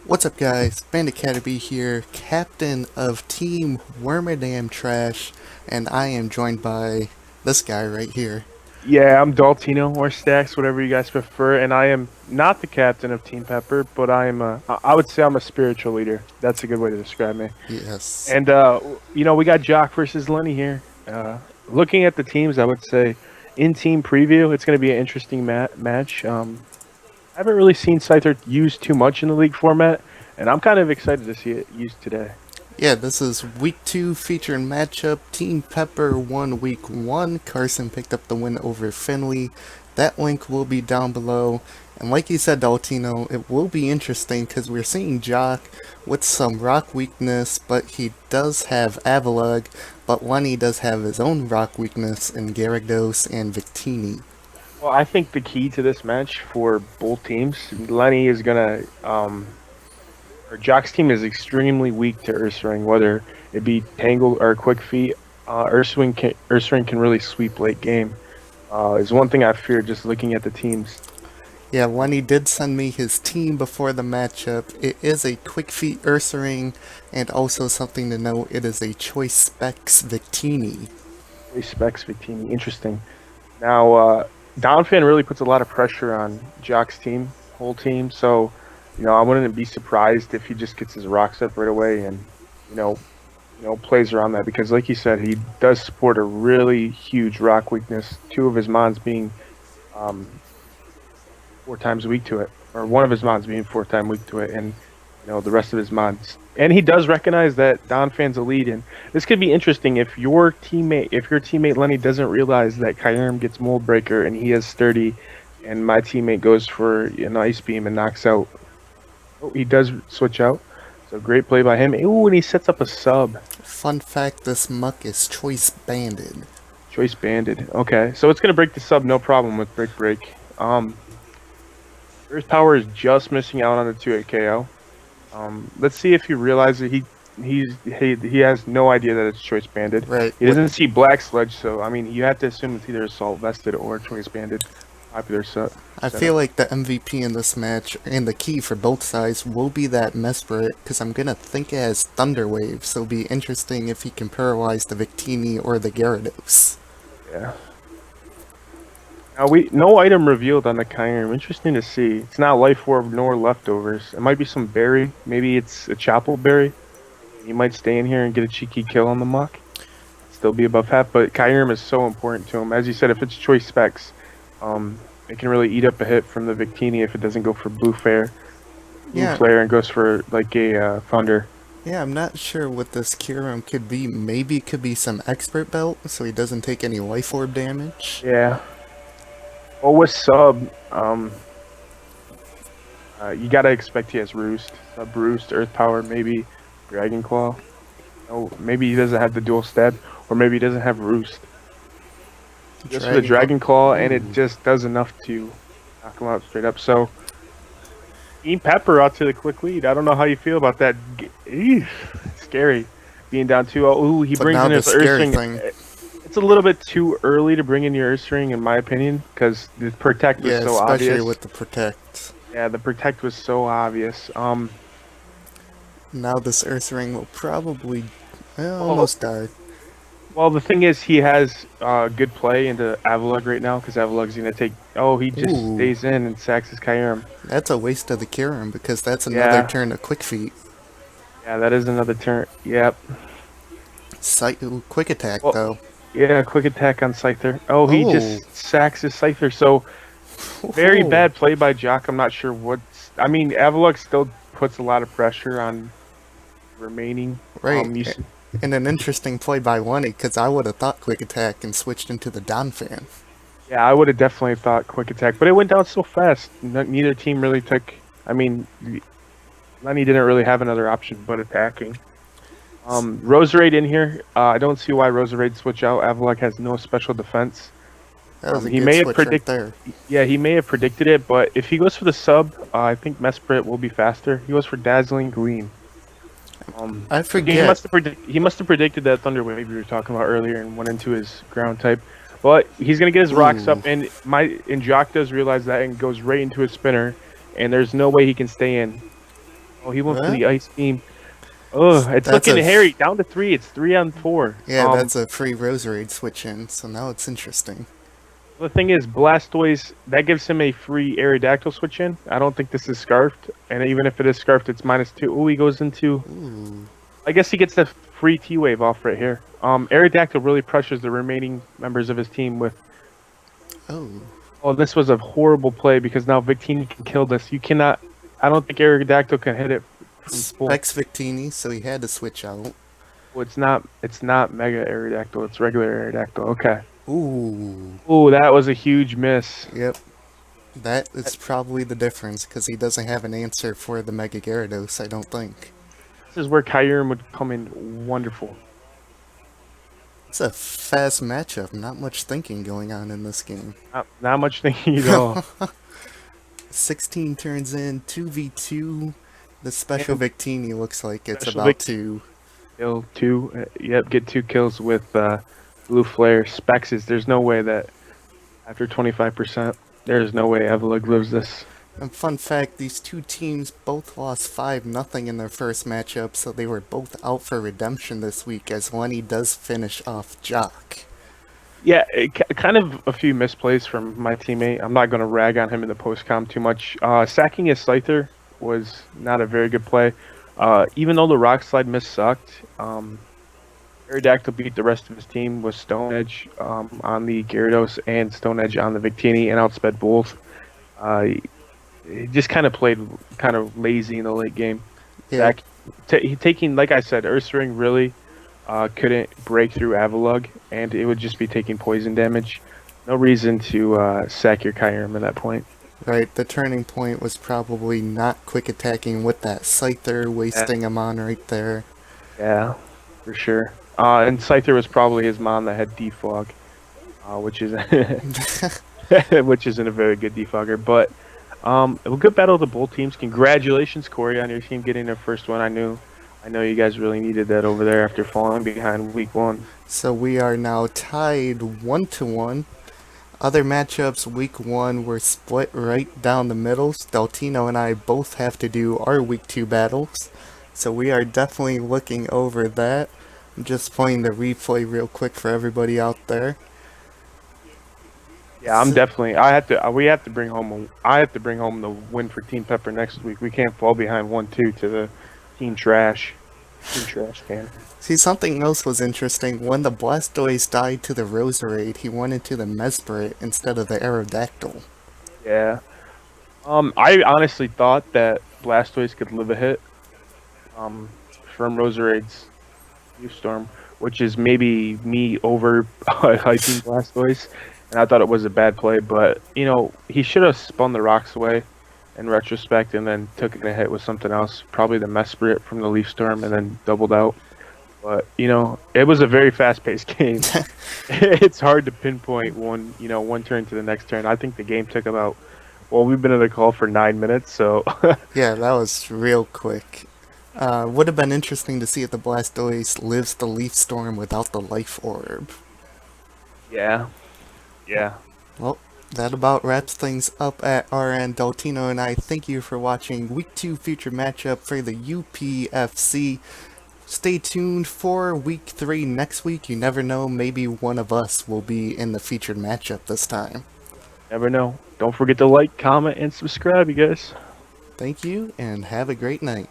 What's up, guys? Bandit Caterpie here, captain of Team Wormadam Trash, and I am joined by this guy right here. Yeah, I'm Daltino or Stacks, whatever you guys prefer, and I am not the captain of Team Pepper, but I would say I'm a spiritual leader. That's a good way to describe me. Yes. And we got Joqq versus Lenny here. Looking at the teams, I would say in team preview, it's going to be an interesting match. I haven't really seen Scyther used too much in the league format, and I'm kind of excited to see it used today. Yeah, this is week 2 featuring matchup. Team Pepper won week 1. Carson picked up the win over Finley. That link will be down below. And like you said, Daltino, it will be interesting because we're seeing Joqq with some rock weakness, but he does have Avalugg, but Lenny does have his own rock weakness in Gyarados and Victini. Well, I think the key to this match for both teams, Lenny is gonna or Jock's team is extremely weak to Ursaring, whether it be Tangle or Quick Feet. Ursaring can really sweep late game. Is one thing I fear just looking at the teams. Yeah, Lenny did send me his team before the matchup. It is a Quick Feet Ursaring, and also something to note, it is a Choice Specs Victini. Respects Victini. Interesting. Now, Downfan really puts a lot of pressure on Jock's team, whole team. So, I wouldn't be surprised if he just gets his rocks up right away and, you know, plays around that because, like you said, he does support a really huge rock weakness. Two of his mons being um, 4 times weak to it, or one of his mons being 4 times weak to it, and the rest of his mons. And he does recognize that Donphan's a lead, and this could be interesting if your teammate Lenny doesn't realize that Kyurem gets Mold Breaker and he has Sturdy, and my teammate goes for an Ice Beam and knocks out. Oh, he does switch out. So great play by him. Ooh, and he sets up a sub. Fun fact, this muck is Choice Banded. Choice banded. Okay, so it's gonna break the sub, no problem with break. Earth Power is just missing out on the 2-8 KO. Let's see if he realizes he has no idea that it's choice banded. Right. He doesn't see Black Sludge, so I mean you have to assume it's either Assault Vested or choice banded. Popular set. I feel like the MVP in this match, and the key for both sides, will be that Mesprit, because I'm gonna think it has Thunder Wave, so it'll be interesting if he can paralyze the Victini or the Gyarados. Yeah. Now no item revealed on the Kyurem. Interesting to see. It's not Life Orb nor leftovers. It might be some berry. Maybe it's a Chapel Berry. He might stay in here and get a cheeky kill on the muck. Still be above half, but Kyurem is so important to him. As you said, if it's choice specs, it can really eat up a hit from the Victini if it doesn't go for Blue Flare, and goes for like a Thunder. Yeah, I'm not sure what this Kyurem could be. Maybe it could be some Expert Belt, so he doesn't take any Life Orb damage. Yeah. Well, with sub, you gotta expect he has Roost, Sub Roost, Earth Power, maybe Dragon Claw. Oh, maybe he doesn't have the dual stab, or maybe he doesn't have Roost. Just for the Dragon Claw, and it just does enough to knock him out straight up. So, Team Pepper out to the quick lead. I don't know how you feel about that. Scary, being down 2-0. Ooh, he brings in his Ursaring. It's a little bit too early to bring in your Ursaring, in my opinion, because the Protect was so obvious. Yeah, especially with the Protect. Yeah, the Protect was so obvious. Now this Ursaring will probably almost die. Well, the thing is, he has good play into Avalugg right now, because Avalugg's going to take... Oh, he just stays in and sacks his Kyurem. That's a waste of the Kyurem, because that's another turn of Quick Feet. Yeah, that is another turn. Yep. Quick Attack, though. Yeah, quick attack on Scyther. Oh, he just sacks his Scyther. So, very bad play by Joqq. I'm not sure what's... I mean, Avalugg still puts a lot of pressure on remaining. Right. And an interesting play by Lenny, because I would have thought Quick Attack and switched into the Donphan. Yeah, I would have definitely thought Quick Attack, but it went down so fast. Neither team really took... I mean, Lenny didn't really have another option but attacking. Roserade in here. I don't see why Roserade switch out. Avalugg has no special defense. He may have predicted. Yeah, he may have predicted it, but if he goes for the sub, I think Mesprit will be faster. He goes for Dazzling Gleam. I forget. He must have predicted that Thunder Wave we were talking about earlier and went into his ground type. But he's gonna get his rocks up, and Joqq does realize that and goes right into his spinner, and there's no way he can stay in. Oh, he went for What? the ice beam. Oh, it's That's looking a hairy. Down to 3. It's 3-on-4. yeah, that's a free Roserade switch in. So now it's interesting. The thing is, Blastoise, that gives him a free Aerodactyl switch in. I don't think this is scarfed, and even if it is scarfed, it's -2. Oh, he goes into. Ooh. I guess he gets the free T-Wave off right here. Aerodactyl really pressures the remaining members of his team with. Oh. Oh, this was a horrible play because now Victini can kill this. You cannot. I don't think Aerodactyl can hit it from full. Specs Victini, so he had to switch out. Oh, it's not. It's not Mega Aerodactyl. It's regular Aerodactyl. Okay. Ooh. Oh, that was a huge miss. Yep. That is probably the difference, because he doesn't have an answer for the Mega Gyarados, I don't think. This is where Kyurem would come in wonderful. It's a fast matchup, not much thinking going on in this game. Not much thinking at all. 16 turns in, 2v2. The special Victini looks like it's Special about to... Kill 2. Yep, get 2 kills with Blue Flare. Specs, there's no way that after 25%, there's no way Evelug lives this. And fun fact, these two teams both lost 5-0 in their first matchup, so they were both out for redemption this week, as Lenny does finish off Joqq. Yeah, kind of a few misplays from my teammate. I'm not going to rag on him in the post-com too much. Sacking his Scyther was not a very good play. Even though the Rock Slide miss sucked, Aerodactyl beat the rest of his team with Stone Edge on the Gyarados and Stone Edge on the Victini and outsped both. He just kind of played kind of lazy in the late game. Yeah. Taking, like I said, Ursaring really couldn't break through Avalugg, and it would just be taking poison damage. No reason to sack your Kyurem at that point. Right, the turning point was probably not quick attacking with that Scyther, wasting him on right there. Yeah, for sure. And Scyther was probably his mom that had defog, which is which isn't a very good defogger. But a good battle of the both teams. Congratulations, Corey, on your team getting their first one. I know you guys really needed that over there after falling behind week 1. So we are now tied 1-1. Other matchups week 1 were split right down the middle. Deltino and I both have to do our week 2 battles. So we are definitely looking over that. I'm just playing the replay real quick for everybody out there. Yeah, I'm definitely. I have to bring home the win for Team Pepper next week. We can't fall behind 1-2 to the Team Trash can. See, something else was interesting. When the Blastoise died to the Roserade, he went into the Mesperate instead of the Aerodactyl. Yeah. I honestly thought that Blastoise could live a hit from Roserade's Youth Storm, which is maybe me over hyping Blastoise, and I thought it was a bad play, but you know, he should have spun the rocks away in retrospect and then took a hit with something else, probably the Mesperate from the Leaf Storm, and then doubled out. But you know, it was a very fast-paced game. It's hard to pinpoint one turn to the next turn. I think the game took about, well, we've been in the call for 9 minutes, so Yeah, that was real quick. Would have been interesting to see if the Blastoise lives the Leaf Storm without the Life Orb. yeah. Well, that about wraps things up at our end. Deltino and I thank you for watching Week 2 feature matchup for the UPFC. Stay tuned for Week 3 next week. You never know, maybe one of us will be in the featured matchup this time. Never know. Don't forget to like, comment, and subscribe, you guys. Thank you, and have a great night.